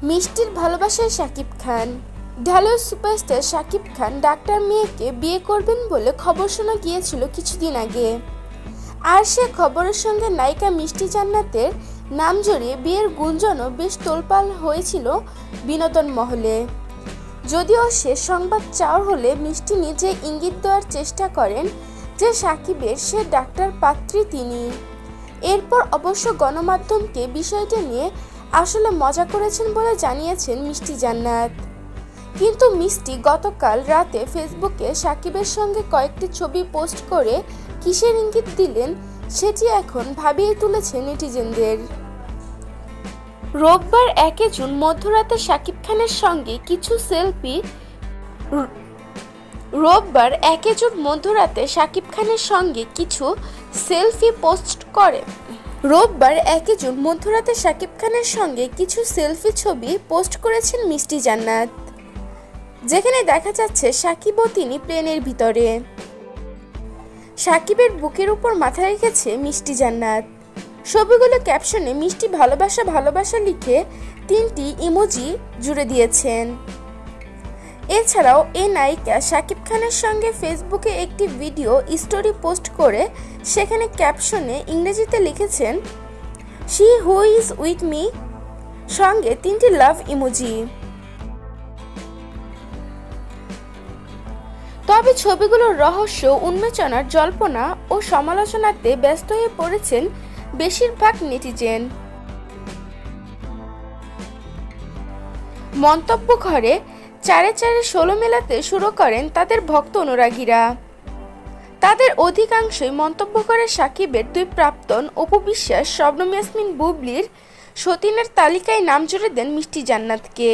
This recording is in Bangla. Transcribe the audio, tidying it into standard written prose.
মিষ্টির ভালোবাসায় শাকিব খান। ঢালিউড সুপারস্টার শাকিব খান ডাক্তার মেয়েকে বিয়ে করবেন বলে খবর শোনা গিয়েছিল কিছুদিন আগে। আর সে খবরের সঙ্গে নায়িকা মিষ্টি জান্নাতের নাম জড়িয়ে বিয়ের গুঞ্জনও বেশ তোলপাড় হয়েছিল বিনোদন মহলে। যদিও সে সংবাদ চাওয়ার হলে মিষ্টি নিজে ইঙ্গিত দেওয়ার চেষ্টা করেন যে শাকিবের সে ডাক্তার পাত্রী তিনি। এরপর অবশ্য গণমাধ্যমকে বিষয়টি নিয়ে আসলে মজা করেছেন বলে জানিয়েছেন মিষ্টি জান্নাত। কিন্তু মিষ্টি গতকাল রাতে ফেসবুকে শাকিবের সঙ্গে কয়েকটি ছবি পোস্ট করে কিসের ইঙ্গিত দিলেন সেটি এখন ভাবিয়ে তুলেছে নেটিজেনদের। রোববার 1 জুন মধ্যরাতে শাকিব খানের সঙ্গে কিছু সেলফি ছবি পোস্ট করেছেন মিষ্টি জান্নাত, যেখানে দেখা যাচ্ছে শাকিব ও তিনি প্লেনের ভিতরে। শাকিবের বুকের উপর মাথা রেখেছে মিষ্টি জান্নাত। ছবিগুলো ক্যাপশনে মিষ্টি ভালোবাসা ভালোবাসা লিখে 3টি ইমোজি জুড়ে দিয়েছেন। এছাড়াও এই নায়িকা শাকিব খানের সঙ্গে ফেসবুকে একটি ভিডিও স্টোরি পোস্ট করে সেখানে ক্যাপশনে ইংরেজিতে লিখেছেন she who is with me, সঙ্গে 3টি লাভ ইমোজি। তবে ছবিগুলোর রহস্য উন্মোচনার জল্পনা ও সমালোচনাতে ব্যস্ত হয়ে পড়েছেন বেশিরভাগ নেটিজেন। মন্তব্য ঘরে চারে 16 মেলাতে শুরু করেন তাদের ভক্ত অনুরাগীরা। তাদের অধিকাংশই মন্তব্য করে শাকিবের 2 প্রাক্তন অপু বিশ্বাস, শবনম ইয়াসমিন বুবলির সতীনের তালিকায় নাম জুড়ে দেন মিষ্টি জান্নাতকে।